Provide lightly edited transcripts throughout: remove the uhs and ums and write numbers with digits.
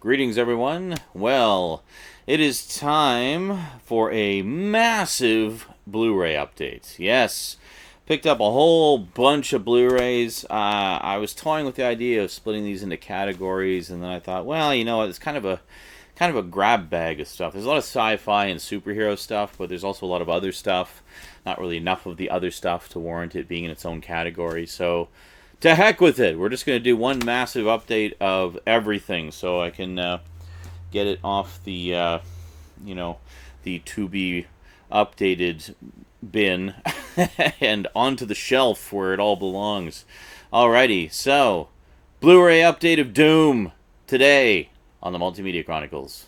Greetings, everyone. Well, it is time for a massive Blu-ray update. Yes, picked up a whole bunch of Blu-rays. I was toying with the idea of splitting these into categories, and then I thought, well, you know what, it's kind of a grab bag of stuff. There's a lot of sci-fi and superhero stuff, but there's also a lot of other stuff. Not really enough of the other stuff to warrant it being in its own category. So, to heck with it. We're just going to do one massive update of everything, so I can get it off the, the to be updated bin and onto the shelf where it all belongs. Alrighty, so Blu-ray update of Doom today on the Multimedia Chronicles.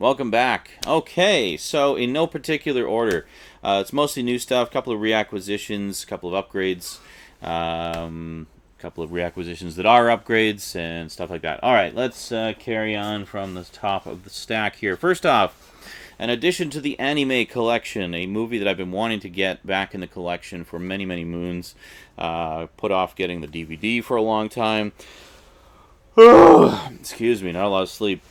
Welcome back. Okay, so in no particular order, it's mostly new stuff, a couple of reacquisitions, a couple of upgrades, couple of reacquisitions that are upgrades, and stuff like that. Alright, let's carry on from the top of the stack here. First off, an addition to the anime collection, a movie that I've been wanting to get back in the collection for many, many moons. Put off getting the DVD for a long time. Excuse me, not a lot of sleep.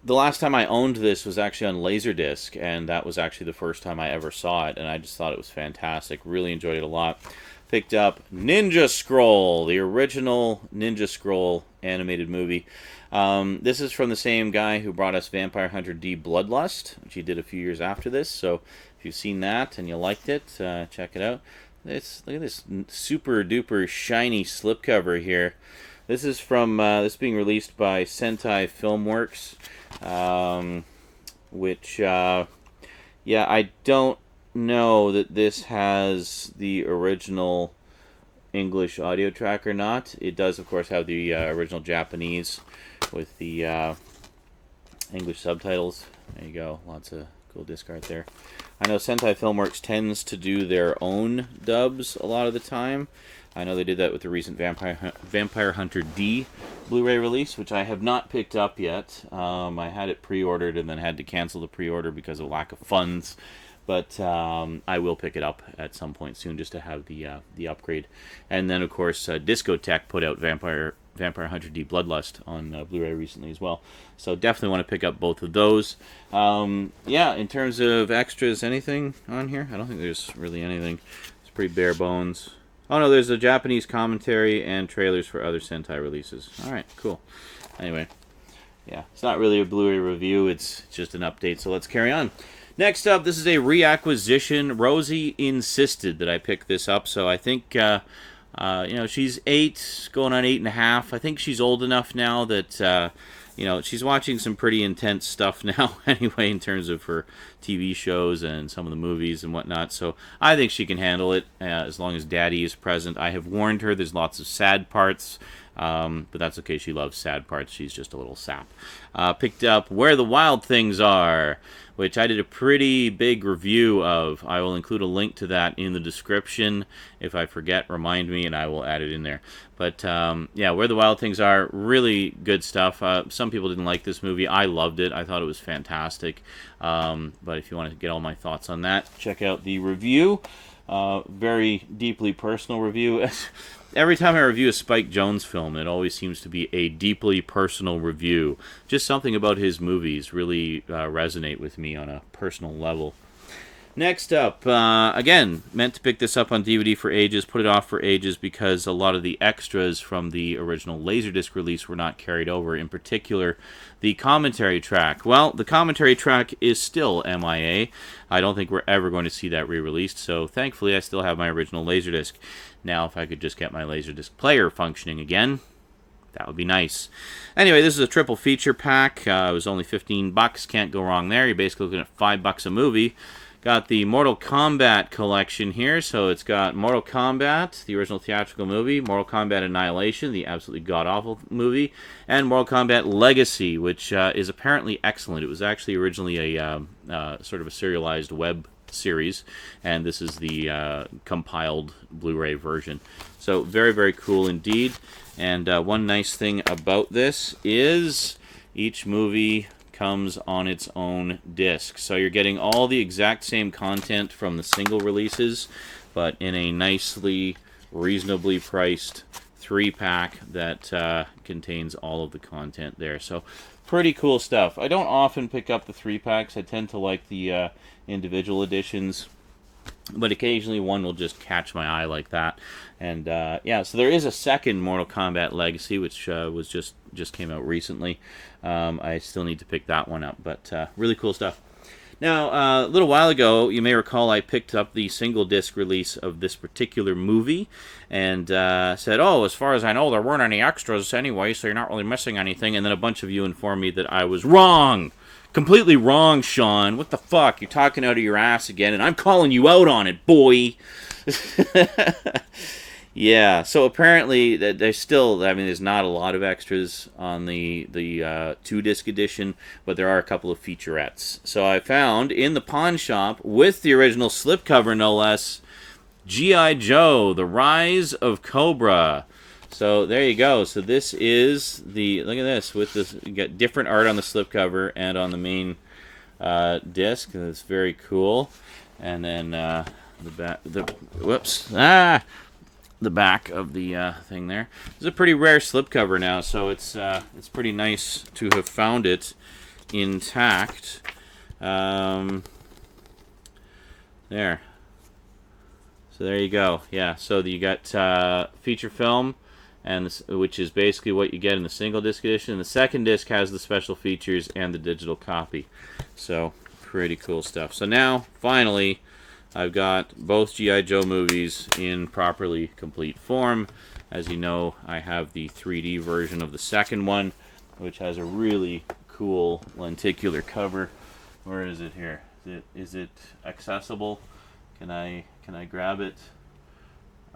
The last time I owned this was actually on Laserdisc, and that was actually the first time I ever saw it, and I just thought it was fantastic. Really enjoyed it a lot. Picked up Ninja Scroll, the original Ninja Scroll animated movie. This is from the same guy who brought us Vampire Hunter D Bloodlust, which he did a few years after this, so if you've seen that and you liked it, check it out. Look at this super duper shiny slipcover here. This is from, this being released by Sentai Filmworks, which, yeah, I don't know that this has the original English audio track or not. It does, of course, have the original Japanese with the English subtitles. There you go, lots of cool disc art there. I know Sentai Filmworks tends to do their own dubs a lot of the time. I know they did that with the recent Vampire Hunter D Blu-ray release, which I have not picked up yet. I had it pre-ordered and then had to cancel the pre-order because of lack of funds. But I will pick it up at some point soon just to have the upgrade. And then, of course, Discotech put out Vampire Hunter D Bloodlust on Blu-ray recently as well. So definitely want to pick up both of those. Yeah, in terms of extras, anything on here? I don't think there's really anything. It's pretty bare bones. Oh no, there's a Japanese commentary and trailers for other Sentai releases. Alright, cool. Anyway, yeah, it's not really a Blu-ray review, it's just an update, so let's carry on. Next up, this is a reacquisition. Rosie insisted that I pick this up, so I think, she's 8, going on 8.5. I think she's old enough now that, she's watching some pretty intense stuff now anyway in terms of her TV shows and some of the movies and whatnot. So I think she can handle it as long as Daddy is present. I have warned her there's lots of sad parts, but that's okay. She loves sad parts. She's just a little sap. Picked up Where the Wild Things Are, which I did a pretty big review of. I will include a link to that in the description. If I forget, remind me, and I will add it in there. But, yeah, Where the Wild Things Are, really good stuff. Some people didn't like this movie. I loved it. I thought it was fantastic. But if you want to get all my thoughts on that, check out the review. Very deeply personal review. Every time I review a Spike Jonze film, it always seems to be a deeply personal review. Just something about his movies really resonate with me on a personal level. Next up, again, meant to pick this up on DVD for ages, put it off for ages because a lot of the extras from the original Laserdisc release were not carried over, in particular the commentary track. Well, the commentary track is still MIA. I don't think we're ever going to see that re-released, so thankfully I still have my original Laserdisc. Now, if I could just get my Laserdisc player functioning again, that would be nice. Anyway, this is a triple feature pack. It was only $15. Can't go wrong there. You're basically looking at $5 a movie. Got the Mortal Kombat collection here. So it's got Mortal Kombat, the original theatrical movie, Mortal Kombat Annihilation, the absolutely god-awful movie, and Mortal Kombat Legacy, which is apparently excellent. It was actually originally a sort of a serialized web series, and this is the compiled Blu-ray version. So very, very cool indeed. And one nice thing about this is each movie comes on its own disc. So you're getting all the exact same content from the single releases, but in a nicely, reasonably priced 3-pack that contains all of the content there. So pretty cool stuff. I don't often pick up the 3-packs. I tend to like the individual editions, but occasionally one will just catch my eye like that. And yeah, so there is a second Mortal Kombat Legacy, which was just came out recently. I still need to pick that one up, but really cool stuff. Now, a little while ago, you may recall I picked up the single disc release of this particular movie and said, oh, as far as I know, there weren't any extras anyway, so you're not really missing anything. And then a bunch of you informed me that I was wrong. Completely wrong, Sean. What the fuck? You're talking out of your ass again, and I'm calling you out on it, boy. Yeah, so apparently there's still, I mean, there's not a lot of extras on the 2-disc edition, but there are a couple of featurettes. So I found in the pawn shop, with the original slipcover no less, G.I. Joe, The Rise of Cobra. So there you go. So this is the, look at this, with this, you got different art on the slipcover and on the main disc. That's very cool. And then the back, the back of the thing there. It's a pretty rare slipcover now, so it's pretty nice to have found it intact. There. So there you go. Yeah. So you got feature film, and which is basically what you get in the single disc edition. And the second disc has the special features and the digital copy. So pretty cool stuff. So now finally, I've got both G.I. Joe movies in properly complete form. As you know, I have the 3D version of the second one, which has a really cool lenticular cover. Where is it here? Is it accessible? Can I grab it?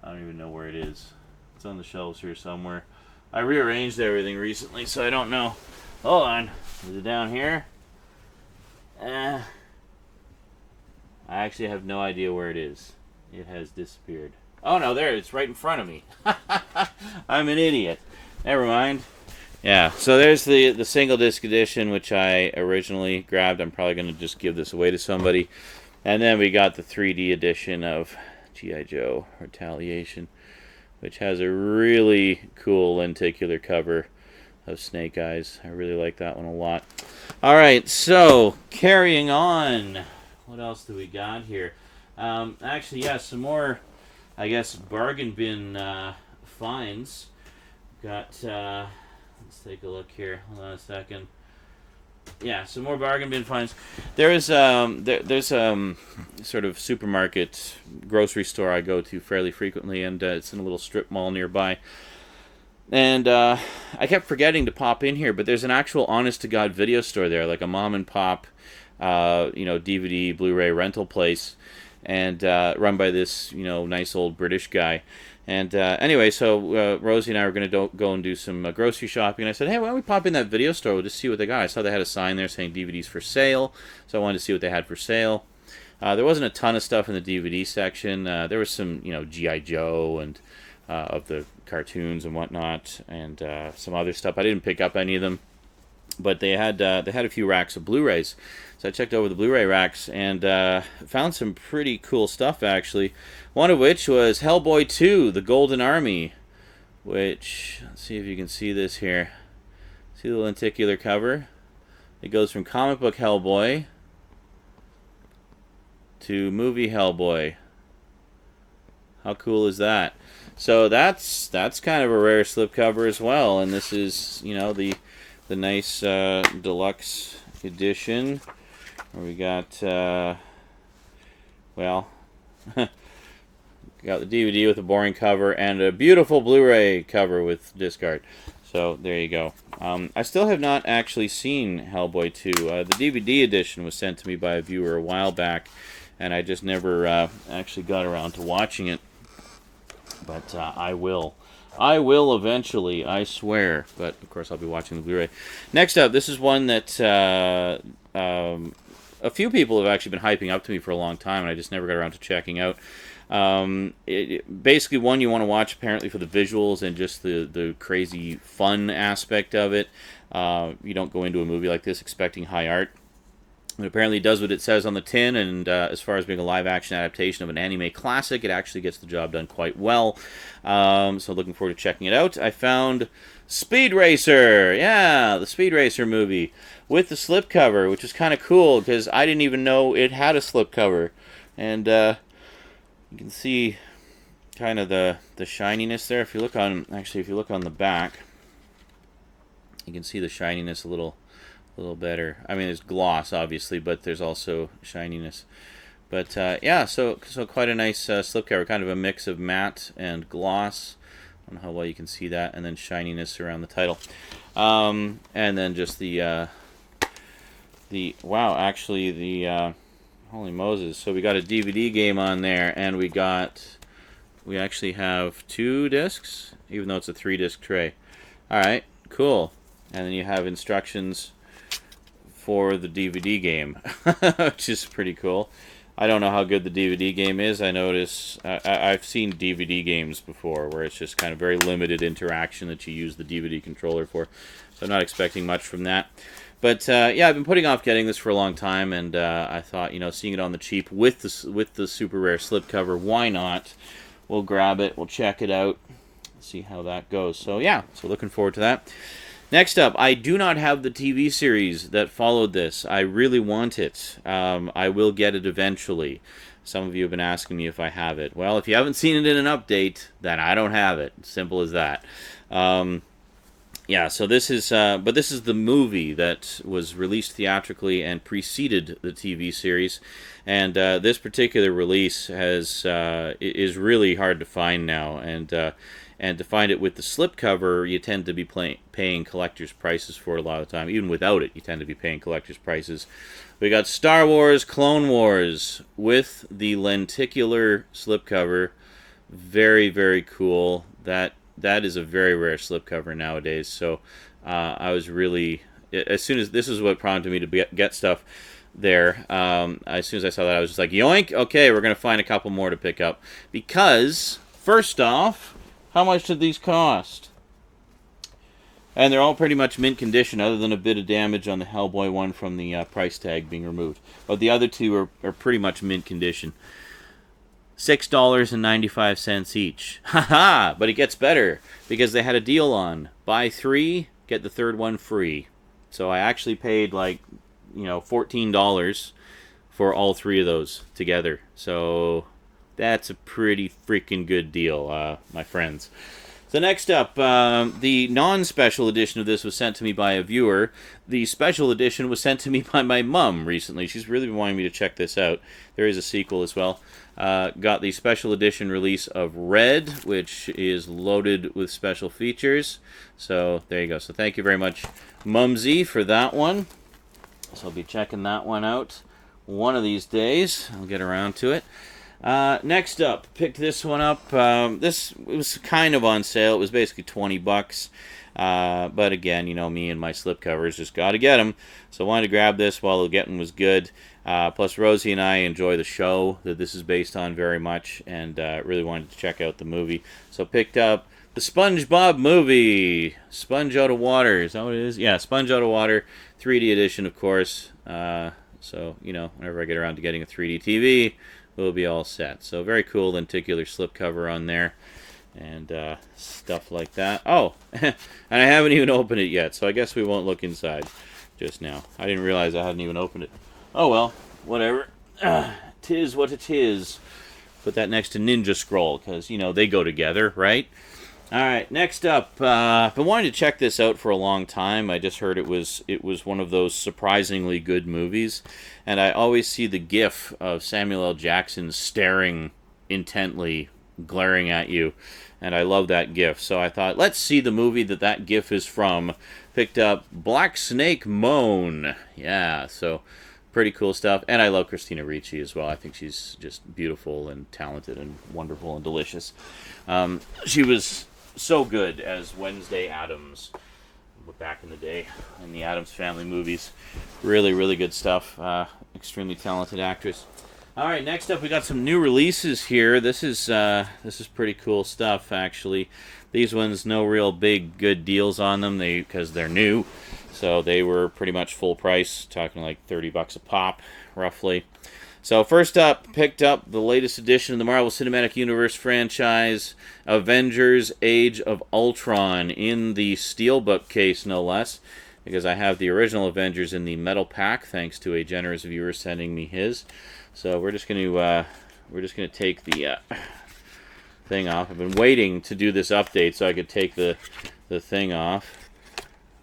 I don't even know where it is. It's on the shelves here somewhere. I rearranged everything recently, so I don't know. Hold on. Is it down here? I actually have no idea where it is. It has disappeared. Oh no, there, it's right in front of me. I'm an idiot. Never mind. Yeah, so there's the single disc edition, which I originally grabbed. I'm probably going to just give this away to somebody. And then we got the 3D edition of G.I. Joe Retaliation, which has a really cool lenticular cover of Snake Eyes. I really like that one a lot. Alright, so carrying on. What else do we got here? Actually, yeah, some more, I guess, bargain bin finds. Got, let's take a look here. Hold on a second. Yeah, some more bargain bin finds. There's sort of supermarket, grocery store I go to fairly frequently, and it's in a little strip mall nearby. And I kept forgetting to pop in here, but there's an actual honest-to-God video store there, like a mom-and-pop DVD, Blu-ray rental place, and run by this, nice old British guy. And anyway, so Rosie and I were going to go and do some grocery shopping, and I said, hey, why don't we pop in that video store? We'll just see what they got. I saw they had a sign there saying DVDs for sale, so I wanted to see what they had for sale. There wasn't a ton of stuff in the DVD section. There was some, G.I. Joe and of the cartoons and whatnot, and some other stuff. I didn't pick up any of them, but they had a few racks of Blu-rays. So I checked over the Blu-ray racks and found some pretty cool stuff, actually. One of which was Hellboy 2, The Golden Army, which, let's see if you can see this here. See the lenticular cover? It goes from comic book Hellboy to movie Hellboy. How cool is that? So that's kind of a rare slipcover as well, and this is, the nice deluxe edition. We got, got the DVD with a boring cover and a beautiful Blu-ray cover with disc art. So there you go. I still have not actually seen Hellboy 2. The DVD edition was sent to me by a viewer a while back, and I just never actually got around to watching it. But I will. I will eventually, I swear. But, of course, I'll be watching the Blu-ray. Next up, this is one that a few people have actually been hyping up to me for a long time, and I just never got around to checking out. Basically, one you want to watch apparently for the visuals and just the crazy fun aspect of it. You don't go into a movie like this expecting high art. It apparently does what it says on the tin, and as far as being a live-action adaptation of an anime classic, it actually gets the job done quite well. So looking forward to checking it out. I found Speed Racer! Yeah, the Speed Racer movie with the slipcover, which is kind of cool, because I didn't even know it had a slipcover. And you can see kind of the shininess there. If you look on the back, you can see the shininess a little better. I mean, there's gloss, obviously, but there's also shininess. But, yeah, so quite a nice slipcover, kind of a mix of matte and gloss. I don't know how well you can see that, and then shininess around the title. And then just the holy Moses. So we got a DVD game on there, and we actually have 2 discs, even though it's a 3-disc tray. Alright, cool. And then you have instructions for the DVD game, which is pretty cool. I don't know how good the DVD game is. I notice I've seen DVD games before where it's just kind of very limited interaction that you use the DVD controller for. So I'm not expecting much from that. But yeah, I've been putting off getting this for a long time, and I thought, seeing it on the cheap with the super rare slipcover, why not? We'll grab it. We'll check it out. See how that goes. So yeah, so looking forward to that. Next up, I do not have the TV series that followed this. I really want it. I will get it eventually. Some of you have been asking me if I have it. Well, if you haven't seen it in an update, then I don't have it. Simple as that. Yeah, so this is the movie that was released theatrically and preceded the TV series, and this particular release is really hard to find now, and to find it with the slipcover, you tend to be paying collector's prices for it a lot of the time. Even without it, you tend to be paying collector's prices. We got Star Wars Clone Wars with the lenticular slipcover. Very, very cool. That is a very rare slipcover nowadays. So I was really, as soon as this is what prompted me to get stuff there. As soon as I saw that, I was just like, yoink! Okay, we're gonna find a couple more to pick up, because first off, how much did these cost? And they're all pretty much mint condition, other than a bit of damage on the Hellboy one from the price tag being removed. But the other two are pretty much mint condition. $6.95 each. Haha! But it gets better, because they had a deal on. Buy 3, get the third one free. So I actually paid $14 for all 3 of those together. So that's a pretty freaking good deal, my friends. So next up, the non-special edition of this was sent to me by a viewer. The special edition was sent to me by my mom recently. She's really been wanting me to check this out. There is a sequel as well. Got the special edition release of Red, which is loaded with special features. So there you go. So thank you very much, Mumsy, for that one. So I'll be checking that one out one of these days. I'll get around to it. Next up, picked this one up. It was kind of on sale. It was basically $20. But again, me and my slipcovers just got to get them. So I wanted to grab this while the getting was good. Plus, Rosie and I enjoy the show that this is based on very much, and really wanted to check out the movie. So picked up the SpongeBob movie, Sponge Out of Water. Is that what it is? Yeah, Sponge Out of Water, 3D edition, of course. So whenever I get around to getting a 3D TV, we'll be all set. So very cool lenticular slipcover on there, and stuff like that. Oh, and I haven't even opened it yet, so I guess we won't look inside just now. I didn't realize I hadn't even opened it. Oh well, whatever. Tis what it is. Put that next to Ninja Scroll, because, they go together, right? Alright, next up, I've been wanting to check this out for a long time. I just heard it was one of those surprisingly good movies, and I always see the gif of Samuel L. Jackson staring intently, glaring at you, and I love that gif. So I thought, let's see the movie that gif is from. Picked up Black Snake Moan. Yeah, so pretty cool stuff, and I love Christina Ricci as well. I think she's just beautiful and talented and wonderful and delicious. She was so good as Wednesday Addams back in the day in the Addams Family movies. Really, really good stuff. extremely talented actress. All right, next up we got some new releases here. This is pretty cool stuff, actually. These ones, no real big good deals on them, because they're new, so they were pretty much full price, talking like $30 a pop, roughly. So first up, picked up the latest edition of the Marvel Cinematic Universe franchise, Avengers: Age of Ultron, in the Steelbook case, no less, because I have the original Avengers in the metal pack, thanks to a generous viewer sending me his. So we're just gonna take the thing off. I've been waiting to do this update so I could take the thing off.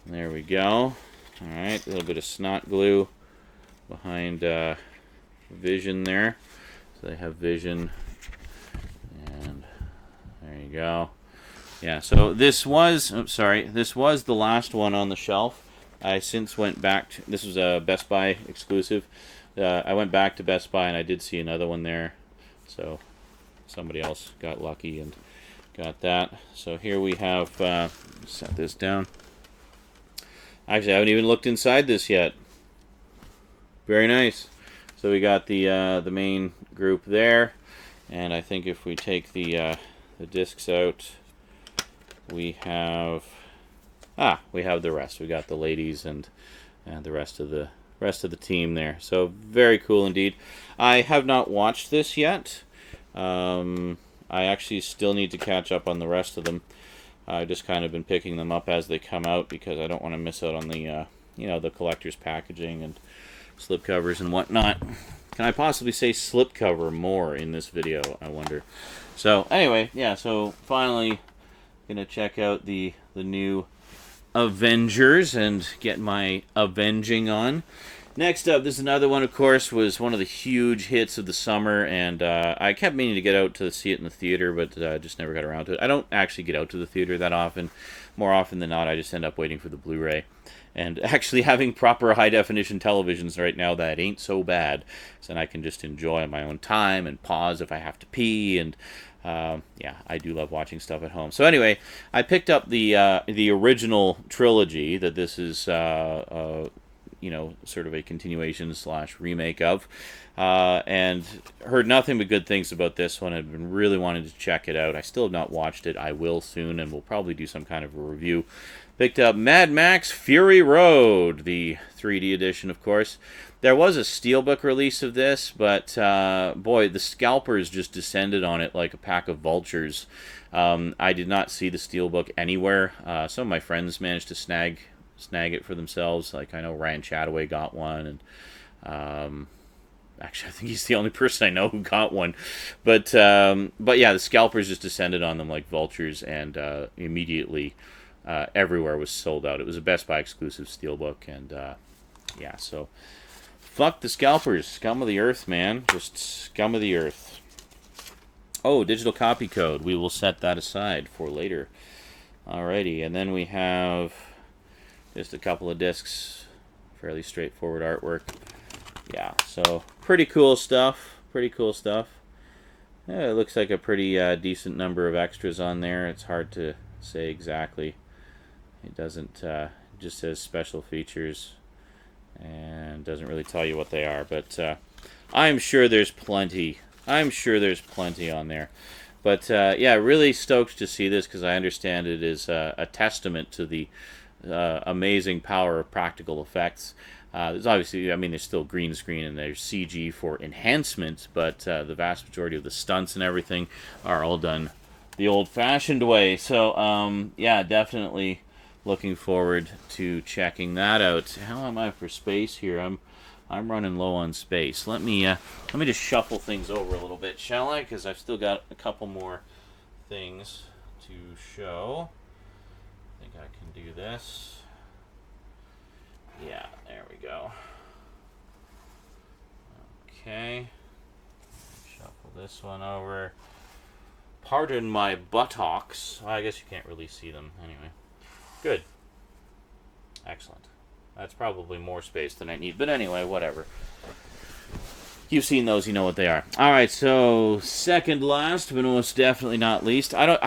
There we go. All right, a little bit of snot glue behind Vision there. So they have Vision, and there you go. Yeah. So this was the last one on the shelf. I since went back to, this was a Best Buy exclusive. I went back to Best Buy and I did see another one there, so somebody else got lucky and got that. So here we have, set this down. Actually, I haven't even looked inside this yet. Very nice. So we got the main group there, and I think if we take the discs out, we have the rest. We got the ladies and the rest of the team there. So very cool indeed. I have not watched this yet. I actually still need to catch up on the rest of them. I've just kind of been picking them up as they come out because I don't want to miss out on the the collector's packaging and slipcovers and whatnot. Can I possibly say slipcover more in this video, I wonder? So anyway, yeah, so finally gonna check out the new Avengers and get my avenging on. Next up, this is another one, of course, was one of the huge hits of the summer, and I kept meaning to get out to see it in the theater, but just never got around to it. I don't actually get out to the theater that often. More often than not, I just end up waiting for the Blu-ray. And actually having proper high-definition televisions right now, that ain't so bad. So then I can just enjoy my own time and pause if I have to pee, and yeah, I do love watching stuff at home. So anyway, I picked up the original trilogy that this is sort of a continuation / remake of, and heard nothing but good things about this one. I've been really wanting to check it out. I still have not watched it. I will soon, and we'll probably do some kind of a review. Picked up Mad Max Fury Road, the 3D edition, of course. There was a Steelbook release of this, but boy, the scalpers just descended on it like a pack of vultures. I did not see the Steelbook anywhere. Some of my friends managed to snag it for themselves. Like, I know Ryan Chataway got one, and actually I think he's the only person I know who got one. But yeah, the scalpers just descended on them like vultures, and immediately everywhere was sold out. It was a Best Buy exclusive Steelbook, and yeah, so fuck the scalpers. Scum of the earth, man. Just scum of the earth. Oh, digital copy code. We will set that aside for later. Alrighty, and then we have just a couple of discs. Fairly straightforward artwork. Yeah, so pretty cool stuff. Pretty cool stuff. Yeah, it looks like a pretty decent number of extras on there. It's hard to say exactly. It doesn't, it just says special features and doesn't really tell you what they are, but I'm sure there's plenty. I'm sure there's plenty on there. But yeah, really stoked to see this because I understand it is a testament to the amazing power of practical effects. There's obviously, I mean, there's still green screen and there's CG for enhancement, but the vast majority of the stunts and everything are all done the old-fashioned way. So yeah, definitely looking forward to checking that out. How am I for space here? I'm running low on space. Let me just shuffle things over a little bit, shall I? Because I've still got a couple more things to show. I think I can do this. Yeah, there we go. Okay. Shuffle this one over. Pardon my buttocks. I guess you can't really see them anyway. Good. Excellent. That's probably more space than I need. But anyway, whatever. You've seen those, you know what they are. Alright, so second last, but most definitely not least. I don't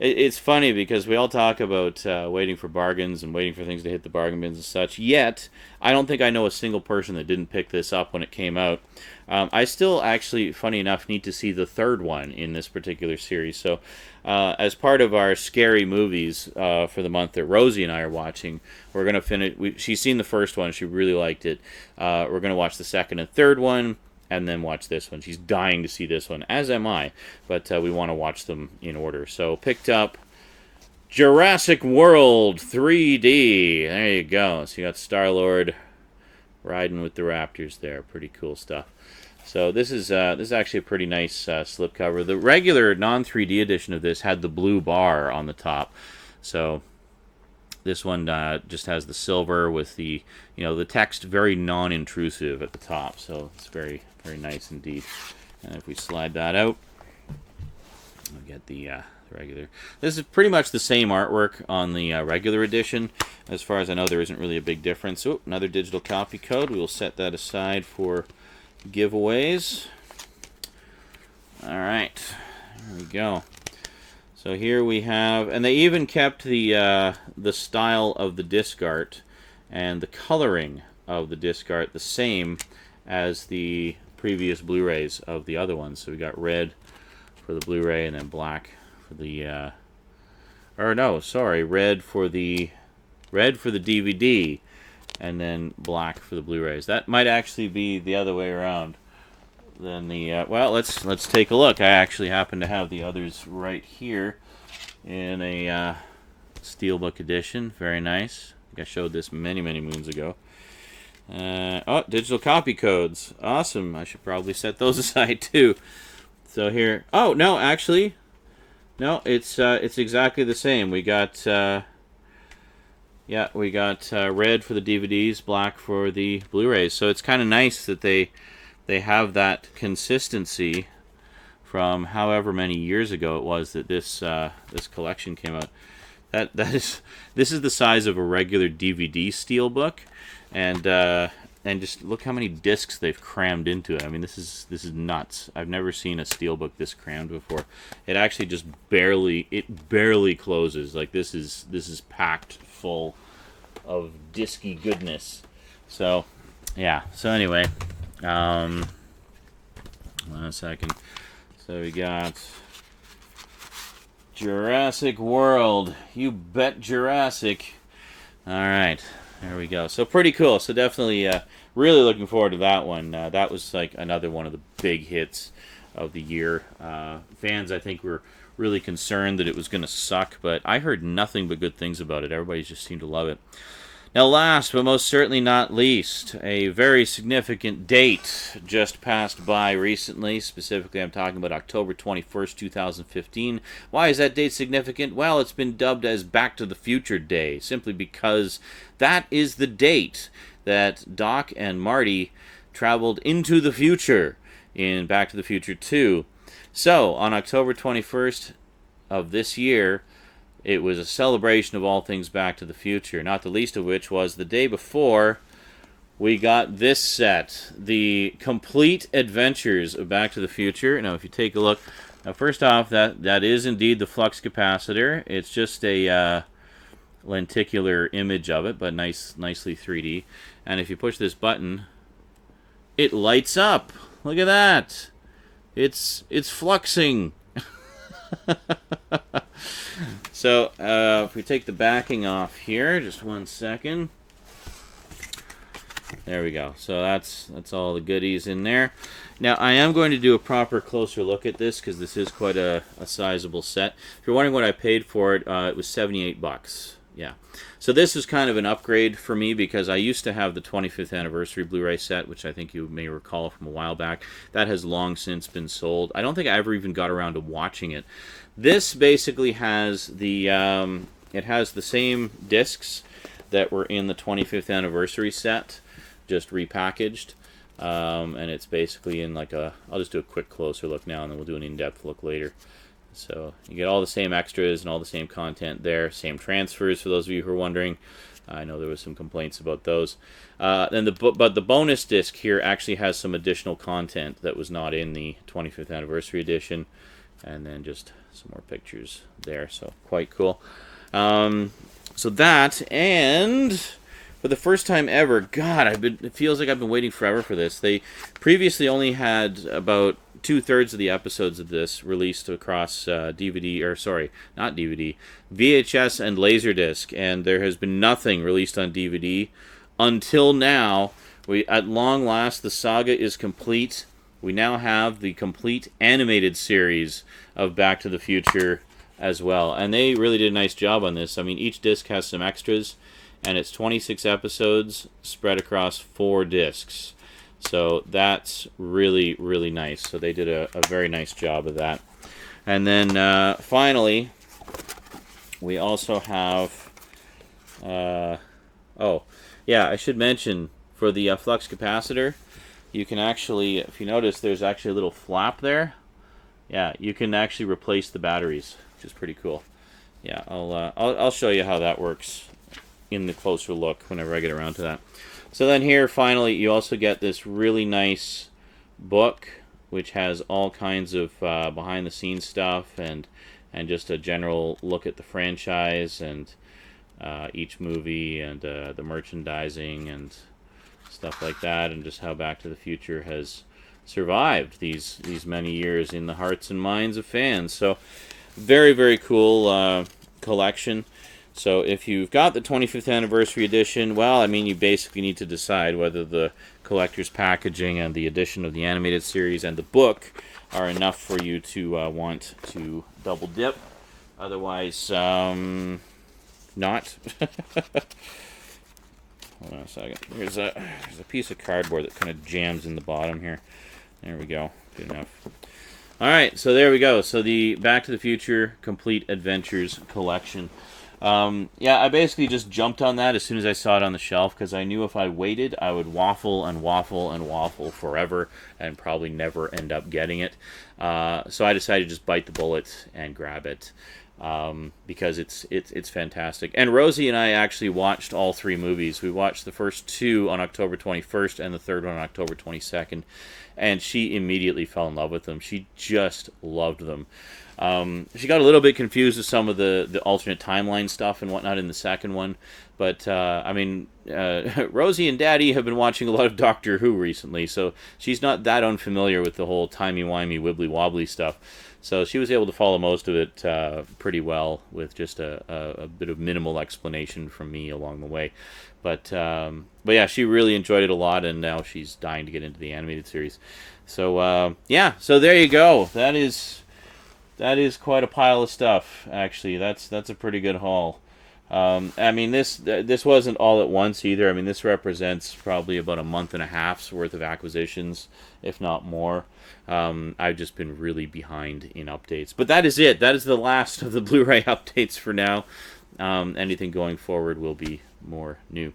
It's funny because we all talk about waiting for bargains and waiting for things to hit the bargain bins and such. Yet, I don't think I know a single person that didn't pick this up when it came out. I still actually, funny enough, need to see the third one in this particular series. So, as part of our scary movies for the month that Rosie and I are watching, we're going to finish. She's seen the first one. She really liked it. We're going to watch the second and third one, and then watch this one. She's dying to see this one, as am I, but we want to watch them in order. So picked up Jurassic World 3D. There you go. So you got Star-Lord riding with the Raptors there. Pretty cool stuff. So this is actually a pretty nice slipcover. The regular non-3D edition of this had the blue bar on the top. So this one just has the silver with the, the text very non-intrusive at the top. So it's very, very nice indeed. And if we slide that out, we'll get the regular. This is pretty much the same artwork on the regular edition. As far as I know, there isn't really a big difference. Oh, another digital copy code. We will set that aside for giveaways. All right, here we go. So here we have, and they even kept the style of the disc art and the coloring of the disc art the same as the previous Blu-rays of the other ones. So we got red for the Blu-ray and then black for the, red for the DVD and then black for the Blu-rays. That might actually be the other way around. Then well, let's take a look. I actually happen to have the others right here in a Steelbook edition. Very nice. I think I showed this many moons ago. Digital copy codes. Awesome. I should probably set those aside too. So here. Oh no, actually, no. It's exactly the same. We got red for the DVDs, black for the Blu-rays. So it's kind of nice that they have that consistency from however many years ago it was that this collection came out. This is the size of a regular DVD steelbook, and just look how many discs they've crammed into it. I mean, this is nuts. I've never seen a steelbook this crammed before. It actually just barely closes. Like this is packed full of disky goodness. So yeah. So anyway. 1 second. So we got Jurassic World. You bet Jurassic. All right, there we go. So pretty cool. So definitely really looking forward to that one. That was like another one of the big hits of the year. Fans, I think, were really concerned that it was going to suck, but I heard nothing but good things about it. Everybody just seemed to love it. Now, last but most certainly not least, a very significant date just passed by recently. Specifically, I'm talking about October 21st, 2015. Why is that date significant? Well, it's been dubbed as Back to the Future Day, simply because that is the date that Doc and Marty traveled into the future in Back to the Future 2. So, on October 21st of this year, it was a celebration of all things Back to the Future, not the least of which was the day before we got this set, the Complete Adventures of Back to the Future. Now, if you take a look, now first off, that is indeed the flux capacitor. It's just a lenticular image of it, but nicely 3D. And if you push this button, it lights up. Look at that. It's fluxing. So, if we take the backing off here, just 1 second. There we go. So that's all the goodies in there. Now, I am going to do a proper closer look at this because this is quite a sizable set. If you're wondering what I paid for it, it was $78. Yeah. So this is kind of an upgrade for me because I used to have the 25th anniversary Blu-ray set, which I think you may recall from a while back. That has long since been sold. I don't think I ever even got around to watching it. This basically has the it has the same discs that were in the 25th anniversary set, just repackaged. And it's basically in like a, I'll just do a quick closer look now and then we'll do an in-depth look later. So you get all the same extras and all the same content there, same transfers for those of you who are wondering. I know there was some complaints about those. But the bonus disc here actually has some additional content that was not in the 25th anniversary edition. And then just some more pictures there, so quite cool. So that, and for the first time ever, God, it feels like I've been waiting forever for this. They previously only had about 2/3 of the episodes of this released across DVD, or sorry, not DVD, VHS and Laserdisc, and there has been nothing released on DVD until now. At long last, the saga is complete. We now have the complete animated series of Back to the Future as well. And they really did a nice job on this. I mean, each disc has some extras, and it's 26 episodes spread across 4 discs. So that's really, really nice. So they did a very nice job of that. And then finally, we also have... oh, yeah, I should mention, for the flux capacitor, you can actually, if you notice, there's actually a little flap there. Yeah, you can actually replace the batteries, which is pretty cool. Yeah, I'll show you how that works in the closer look whenever I get around to that. So then here, finally, you also get this really nice book, which has all kinds of behind-the-scenes stuff and just a general look at the franchise and each movie and the merchandising and stuff like that, and just how Back to the Future has survived these many years in the hearts and minds of fans. So very, very cool collection. So if you've got the 25th anniversary edition, well, I mean, you basically need to decide whether the collector's packaging and the addition of the animated series and the book are enough for you to want to double dip. Otherwise, not. Hold on a second. There's a piece of cardboard that kind of jams in the bottom here. There we go. Good enough. All right, so there we go. So the Back to the Future Complete Adventures collection. Yeah, I basically just jumped on that as soon as I saw it on the shelf because I knew if I waited, I would waffle and waffle and waffle forever and probably never end up getting it. So I decided to just bite the bullet and grab it. Because it's fantastic. And Rosie and I actually watched all 3 movies. We watched the first 2 on October 21st and the third one on October 22nd, and she immediately fell in love with them. She just loved them. She got a little bit confused with some of the alternate timeline stuff and whatnot in the second one, but I mean, Rosie and Daddy have been watching a lot of Doctor Who recently, so she's not that unfamiliar with the whole timey-wimey, wibbly-wobbly stuff. So she was able to follow most of it pretty well with just a bit of minimal explanation from me along the way. But yeah, she really enjoyed it a lot, and now she's dying to get into the animated series. So yeah, so there you go. That is quite a pile of stuff. Actually, that's a pretty good haul. I mean, this wasn't all at once either. I mean, this represents probably about a month and a half's worth of acquisitions, if not more. I've just been really behind in updates. But that is it. That is the last of the Blu-ray updates for now. Anything going forward will be more new.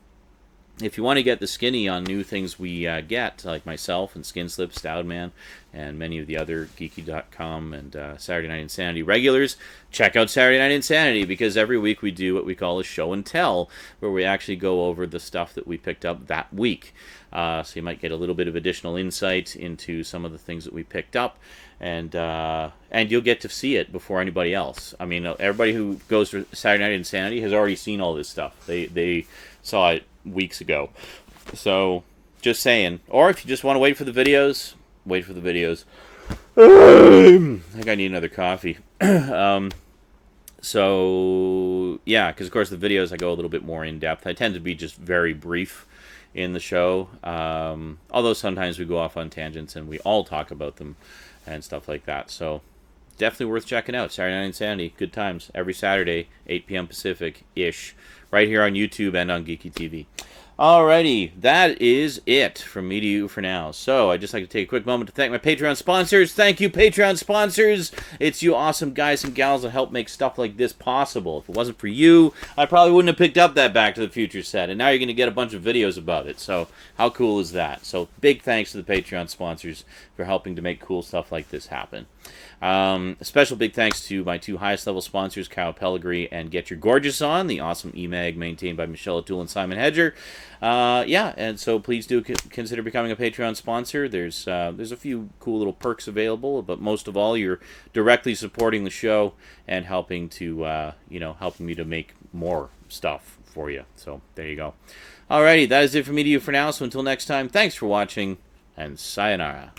If you want to get the skinny on new things we get, like myself and Skinslip, Stoudman, and many of the other Geeky.com and Saturday Night Insanity regulars, check out Saturday Night Insanity, because every week we do what we call a show and tell, where we actually go over the stuff that we picked up that week. So you might get a little bit of additional insight into some of the things that we picked up, and you'll get to see it before anybody else. I mean, everybody who goes to Saturday Night Insanity has already seen all this stuff. They saw it weeks ago. So, just saying. Or if you just want to wait for the videos, wait for the videos. I think I need another coffee. So, yeah, because of course the videos I go a little bit more in depth. I tend to be just very brief in the show. Although sometimes we go off on tangents and we all talk about them and stuff like that. So, definitely worth checking out. Saturday Night Insanity. Good times. Every Saturday, 8 p.m. Pacific-ish. Right here on YouTube and on Geeky TV. Alrighty, that is it from me to you for now. So, I'd just like to take a quick moment to thank my Patreon sponsors. Thank you, Patreon sponsors! It's you awesome guys and gals that help make stuff like this possible. If it wasn't for you, I probably wouldn't have picked up that Back to the Future set, and now you're going to get a bunch of videos about it. So, how cool is that? So, big thanks to the Patreon sponsors for helping to make cool stuff like this happen. A special big thanks to my 2 highest level sponsors, Kyle Pellegrini and Get Your Gorgeous On, the awesome e-mag maintained by Michelle O'Toole and Simon Hedger. Yeah, and so please do consider becoming a Patreon sponsor. There's a few cool little perks available, but most of all, you're directly supporting the show and helping to helping me to make more stuff for you. So there you go. Alrighty, that is it for me to you for now. So until next time, thanks for watching, and sayonara.